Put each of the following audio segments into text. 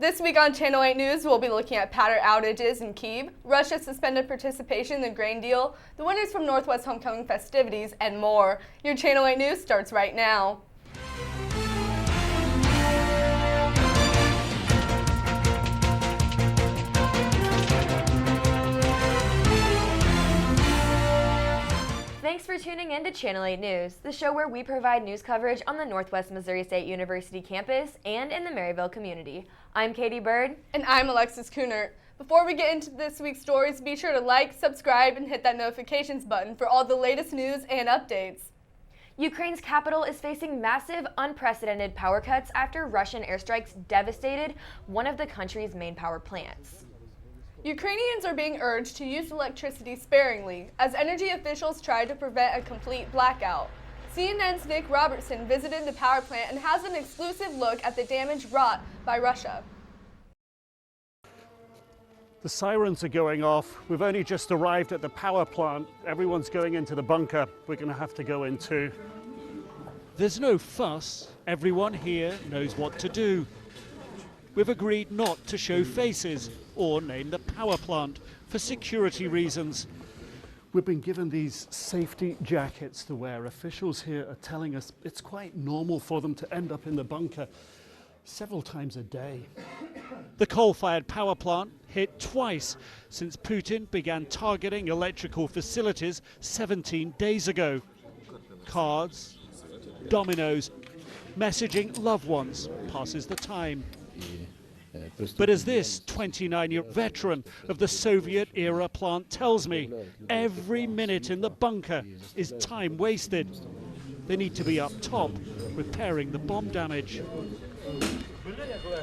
This week on Channel 8 News, we'll be looking at power outages in Kyiv, Russia's suspended participation in the grain deal, the winners from Northwest Homecoming festivities, and more. Your Channel 8 News starts right now. Thanks for tuning in to Channel 8 News, the show where we provide news coverage on the Northwest Missouri State University campus and in the Maryville community. I'm Byrd. And I'm Alexis Kuhnert. Before we get into this week's stories, be sure to like, subscribe, and hit that notifications button for all the latest news and updates. Ukraine's capital is facing massive, unprecedented power cuts after Russian airstrikes devastated one of the country's main power plants. Ukrainians are being urged to use electricity sparingly as energy officials try to prevent a complete blackout. CNN's Nick Robertson visited the power plant and has an exclusive look at the damage wrought by Russia. The sirens are going off. We've only just arrived at the power plant. Everyone's going into the bunker. We're going to have to go in too. There's no fuss. Everyone here knows what to do. We've agreed not to show faces or name the power plant for security reasons. We've been given these safety jackets to wear. Officials here are telling us it's quite normal for them to end up in the bunker several times a day. The coal-fired power plant hit twice since Putin began targeting electrical facilities 17 days ago. Cards, dominoes, messaging loved ones passes the time. But as this 29-year veteran of the Soviet-era plant tells me, every minute in the bunker is time wasted. They need to be up top, repairing the bomb damage.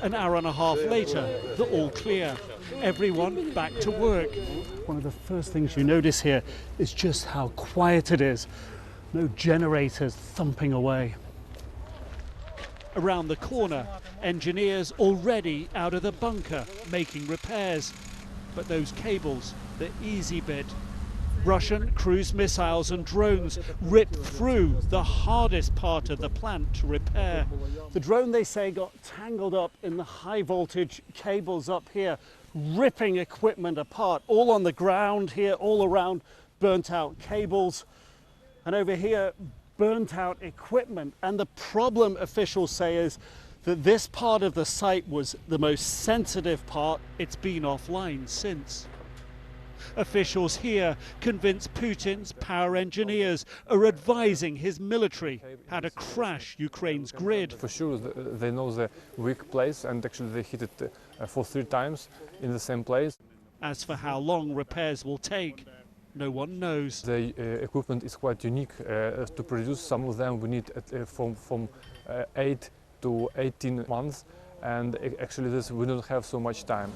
An hour and a half later, they're all clear. Everyone back to work. One of the first things you notice here is just how quiet it is. No generators thumping away. Around the corner, engineers already out of the bunker making repairs. But those cables, the easy bit. Russian cruise missiles and drones ripped through the hardest part of the plant to repair. The drone, they say, got tangled up in the high voltage cables up here, ripping equipment apart, all on the ground here, all around, burnt out cables. And over here, burnt out equipment. And the problem, officials say, is that this part of the site was the most sensitive part. It's been offline since. Officials here convince Putin's power engineers are advising his military how to crash Ukraine's grid. For sure, they know the weak place, and actually they hit it for 3 times in the same place. As for how long repairs will take, no one knows. The equipment is quite unique. To produce some of them we need from 8 to 18 months, and actually we don't have so much time.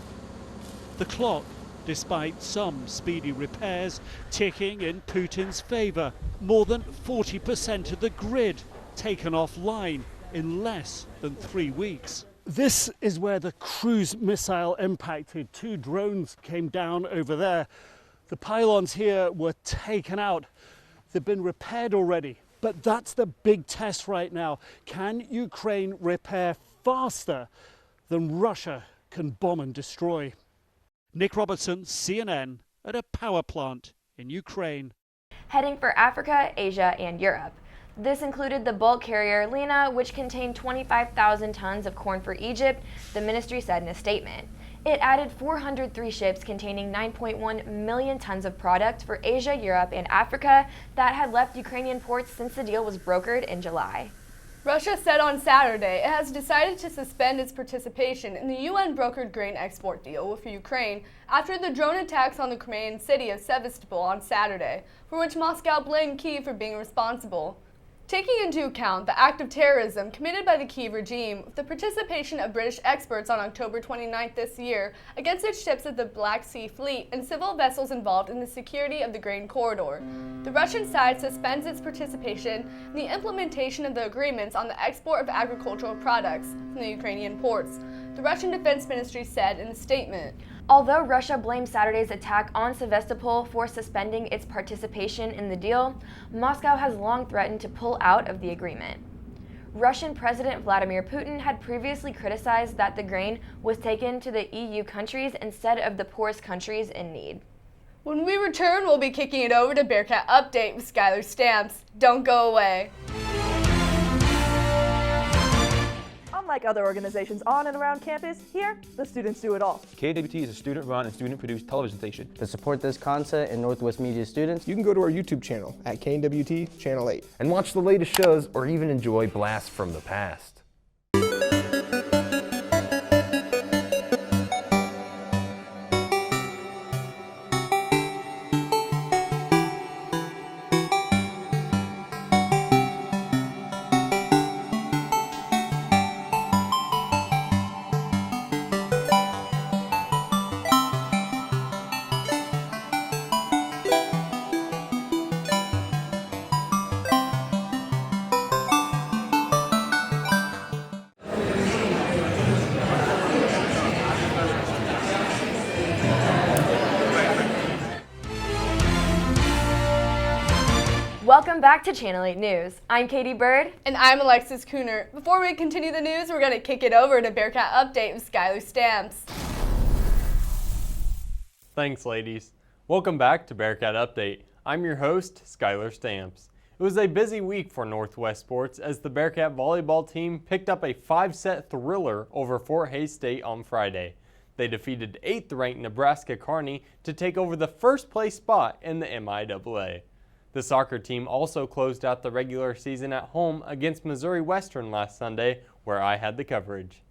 The clock, despite some speedy repairs, ticking in Putin's favor. More than 40% of the grid taken offline in less than 3 weeks. This is where the cruise missile impacted. 2 drones came down over there. The pylons here were taken out. They've been repaired already. But that's the big test right now. Can Ukraine repair faster than Russia can bomb and destroy? Nick Robertson, CNN, at a power plant in Ukraine. Heading for Africa, Asia, and Europe. This included the bulk carrier Lena, which contained 25,000 tons of corn for Egypt, the ministry said in a statement. It added 403 ships containing 9.1 million tons of product for Asia, Europe, and Africa that had left Ukrainian ports since the deal was brokered in July. Russia said on Saturday it has decided to suspend its participation in the UN-brokered grain export deal with Ukraine after the drone attacks on the Crimean city of Sevastopol on Saturday, for which Moscow blamed Kyiv for being responsible. Taking into account the act of terrorism committed by the Kyiv regime with the participation of British experts on October 29th this year against its ships of the Black Sea Fleet and civil vessels involved in the security of the grain corridor, the Russian side suspends its participation in the implementation of the agreements on the export of agricultural products from the Ukrainian ports, the Russian Defense Ministry said in a statement. Although Russia blamed Saturday's attack on Sevastopol for suspending its participation in the deal, Moscow has long threatened to pull out of the agreement. Russian President Vladimir Putin had previously criticized that the grain was taken to the EU countries instead of the poorest countries in need. When we return, we'll be kicking it over to Bearcat Update with Skyler Stamps. Don't go away. Unlike other organizations on and around campus, here, the students do it all. KNWT is a student-run and student-produced television station. To support this content and Northwest Media students, you can go to our YouTube channel at KNWT Channel 8 and watch the latest shows or even enjoy blasts from the past. Welcome back to Channel 8 News. I'm Katie Byrd. And I'm Alexis Kuhnert. Before we continue the news, we're going to kick it over to Bearcat Update with Skyler Stamps. Thanks, ladies. Welcome back to Bearcat Update. I'm your host, Skyler Stamps. It was a busy week for Northwest sports as the Bearcat volleyball team picked up a 5-set thriller over Fort Hays State on Friday. They defeated 8th-ranked Nebraska Kearney to take over the first-place spot in the MIAA. The soccer team also closed out the regular season at home against Missouri Western last Sunday, where I had the coverage.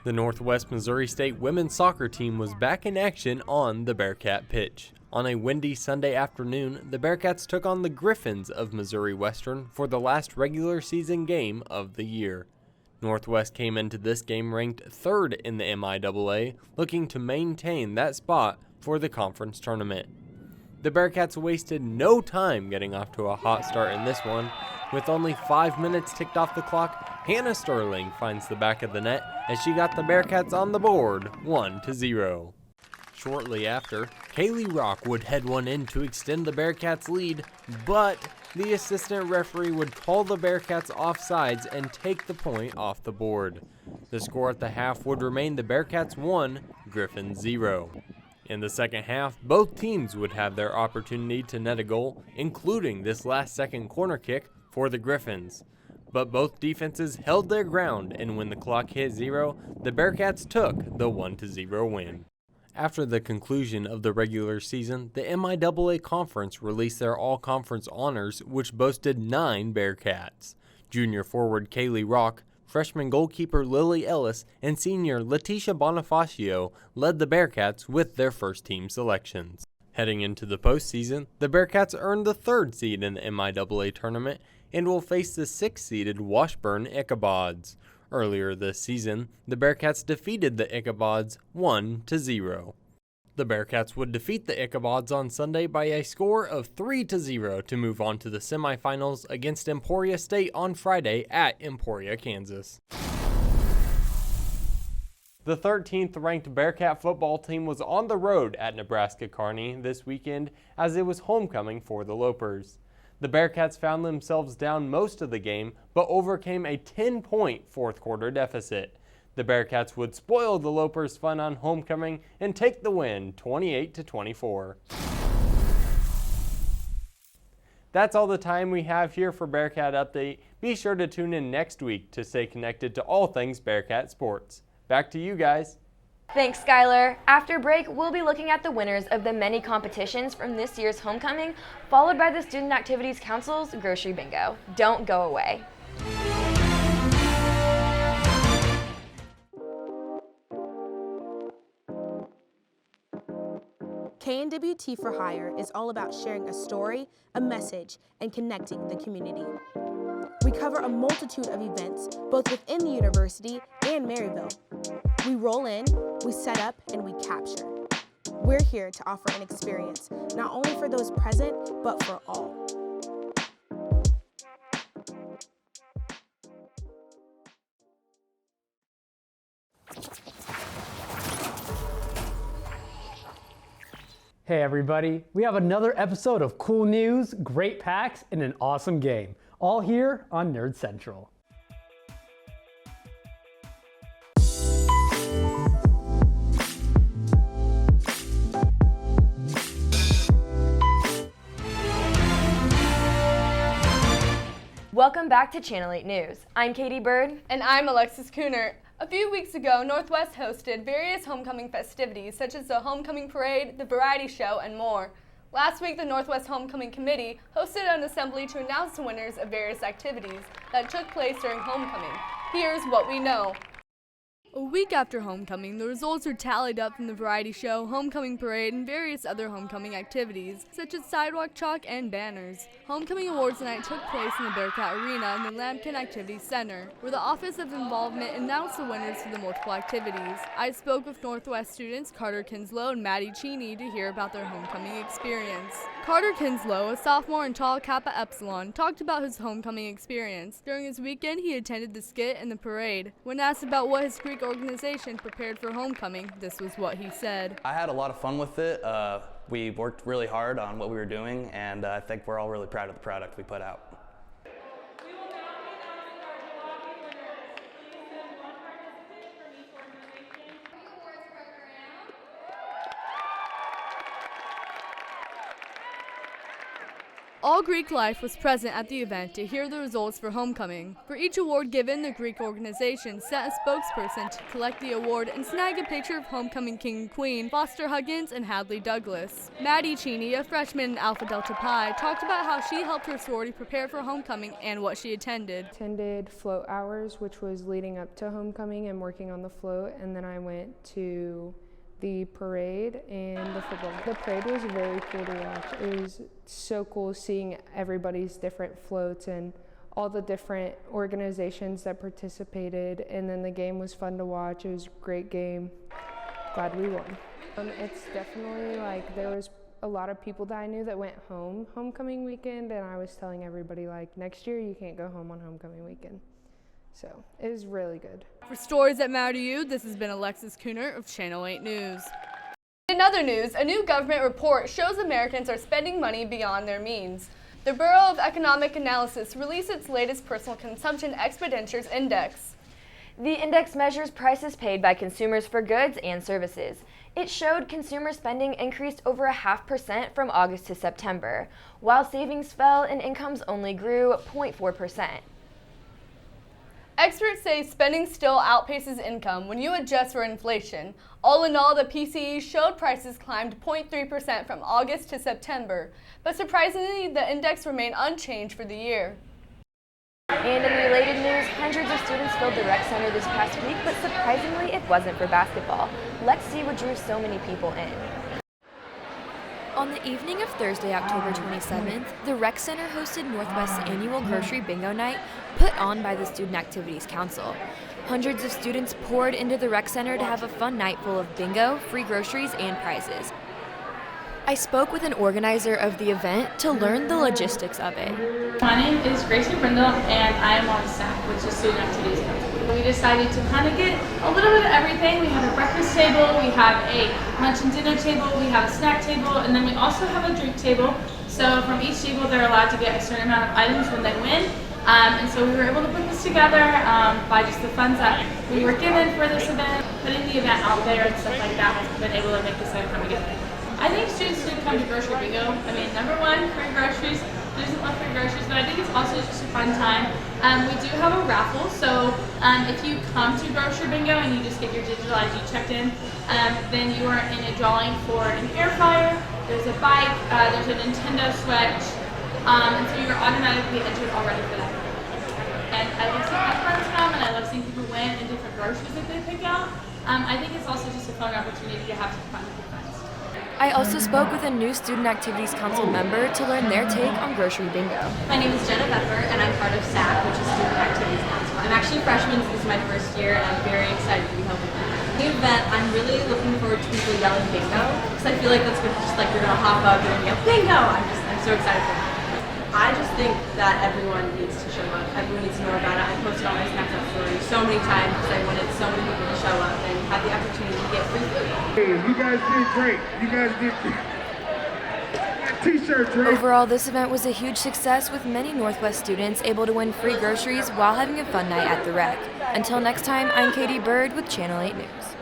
The Northwest Missouri State women's soccer team was back in action on the Bearcat pitch. On a windy Sunday afternoon, the Bearcats took on the Griffins of Missouri Western for the last regular season game of the year. Northwest came into this game ranked 3rd in the MIAA, looking to maintain that spot for the conference tournament. The Bearcats wasted no time getting off to a hot start in this one. With only 5 minutes ticked off the clock, Hannah Sterling finds the back of the net as she got the Bearcats on the board 1-0. Shortly after, Kaylee Rock would head one in to extend the Bearcats' lead, but the assistant referee would call the Bearcats offsides and take the point off the board. The score at the half would remain the Bearcats 1, Griffins 0. In the second half, both teams would have their opportunity to net a goal, including this last-second corner kick for the Griffins. But both defenses held their ground, and when the clock hit 0, the Bearcats took the 1-0 win. After the conclusion of the regular season, the MIAA Conference released their all-conference honors, which boasted 9 Bearcats. Junior forward Kaylee Rock, freshman goalkeeper Lily Ellis, and senior Leticia Bonifacio led the Bearcats with their first team selections. Heading into the postseason, the Bearcats earned the 3rd seed in the MIAA tournament and will face the 6th-seeded Washburn Ichabods. Earlier this season, the Bearcats defeated the Ichabods 1-0. The Bearcats would defeat the Ichabods on Sunday by a score of 3-0 to move on to the semifinals against Emporia State on Friday at Emporia, Kansas. The 13th-ranked Bearcat football team was on the road at Nebraska Kearney this weekend as it was homecoming for the Lopers. The Bearcats found themselves down most of the game, but overcame a 10-point fourth-quarter deficit. The Bearcats would spoil the Lopers' fun on homecoming and take the win 28-24. That's all the time we have here for Bearcat Update. Be sure to tune in next week to stay connected to all things Bearcat sports. Back to you guys. Thanks, Skyler. After break, we'll be looking at the winners of the many competitions from this year's homecoming, followed by the Student Activities Council's Grocery Bingo. Don't go away. KNWT for Hire is all about sharing a story, a message, and connecting the community. We cover a multitude of events, both within the university and Maryville. We roll in, we set up, and we capture. We're here to offer an experience, not only for those present, but for all. Hey everybody, we have another episode of cool news, great packs, and an awesome game. all here on Nerd Central. Welcome back to Channel 8 News. I'm Katie Byrd. And I'm Alexis Kuhnert. A few weeks ago, Northwest hosted various homecoming festivities such as the Homecoming Parade, the Variety Show, and more. Last week, the Northwest Homecoming Committee hosted an assembly to announce the winners of various activities that took place during homecoming. Here's what we know. A week after homecoming, the results were tallied up from the variety show, homecoming parade, and various other homecoming activities, such as sidewalk chalk and banners. Homecoming Awards night took place in the Bearcat Arena in the Lambkin Activity Center, where the Office of Involvement announced the winners for the multiple activities. I spoke with Northwest students Carter Kinslow and Maddie Cheney to hear about their homecoming experience. Carter Kinslow, a sophomore in Tau Kappa Epsilon, talked about his homecoming experience. During his weekend, he attended the skit and the parade. When asked about what his Greek organization prepared for homecoming, this was what he said. I had a lot of fun with it. We worked really hard on what we were doing, and I think we're all really proud of the product we put out. All Greek life was present at the event to hear the results for homecoming. For each award given, the Greek organization sent a spokesperson to collect the award and snag a picture of homecoming king and queen, Foster Huggins and Hadley Douglas. Maddie Cheney, a freshman in Alpha Delta Pi, talked about how she helped her sorority prepare for homecoming and what she attended. Attended float hours, which was leading up to homecoming and working on the float, and then I went to the parade and the football. The parade was very cool to watch. It was so cool seeing everybody's different floats and all the different organizations that participated, and then the game was fun to watch. It was a great game. Glad we won. It's definitely like there was a lot of people that I knew that went home homecoming weekend, and I was telling everybody like next year you can't go home on homecoming weekend. So it was really good. For stories that matter to you, this has been Alexis Kuhnert of Channel 8 News. In other news, a new government report shows Americans are spending money beyond their means. The Bureau of Economic Analysis released its latest personal consumption expenditures index. The index measures prices paid by consumers for goods and services. It showed consumer spending increased over 0.5% from August to September, while savings fell and incomes only grew 0.4%. Experts say spending still outpaces income when you adjust for inflation. All in all, the PCE showed prices climbed 0.3% from August to September, but surprisingly, the index remained unchanged for the year. And in related news, hundreds of students filled the rec center this past week, but surprisingly, it wasn't for basketball. Let's see what drew so many people in. On the evening of Thursday, October 27th, the Rec Center hosted Northwest's annual Grocery Bingo Night put on by the Student Activities Council. Hundreds of students poured into the Rec Center to have a fun night full of bingo, free groceries, and prizes. I spoke with an organizer of the event to learn the logistics of it. My name is Gracie Brindle, and I am on SAC, which is Student Activities Council. We decided to kind of get a little bit of everything. We have a breakfast table, we have a lunch and dinner table, we have a snack table, and then we also have a drink table. So from each table, they're allowed to get a certain amount of items when they win. And so we were able to put this together by just the funds that we were given for this event. Putting the event out there and stuff like that has been able to make this event come together. I think students should come to Grocery Bingo. I mean, number one, free groceries. Who doesn't love free groceries? But I think it's also just a fun time. We do have a raffle, so if you come to Grocery Bingo and you just get your digital ID checked in, then you are in a drawing for an air fryer, there's a bike, there's a Nintendo Switch, and so you're automatically entered already for that. And I love seeing my friends come, and I love seeing people win and different groceries that they pick out. I think it's also just a fun opportunity to have some fun with your friends. I also spoke with a new Student Activities Council member to learn their take on Grocery Bingo. My name is Jenna Pepper, and I'm part of SAC, which is Student Activities Council. I'm actually a freshman, so this is my first year, and I'm very excited to be helping them. The event, I'm really looking forward to people yelling bingo, because I feel like that's gonna just like you're gonna hop up and yell bingo. I'm so excited for that. I just think that everyone needs to show up. Everyone needs to know about it. I posted on my Snapchat story so many times because I wanted so many people to show up and have the opportunity to get free food. Hey, you guys did great. You guys did great. Overall, this event was a huge success with many Northwest students able to win free groceries while having a fun night at the rec. Until next time, I'm Katie Byrd with Channel 8 News.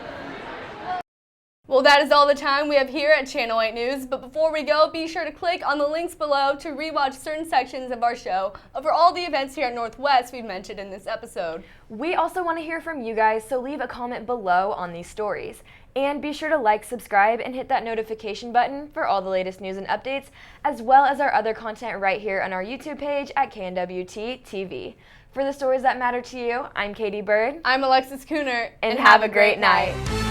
Well, that is all the time we have here at Channel 8 News, but before we go, be sure to click on the links below to rewatch certain sections of our show over all the events here at Northwest we've mentioned in this episode. We also want to hear from you guys, so leave a comment below on these stories. And be sure to like, subscribe, and hit that notification button for all the latest news and updates, as well as our other content right here on our YouTube page at KNWT TV. For the stories that matter to you, I'm Katie Byrd. I'm Alexis Kuhnert. And have a great night.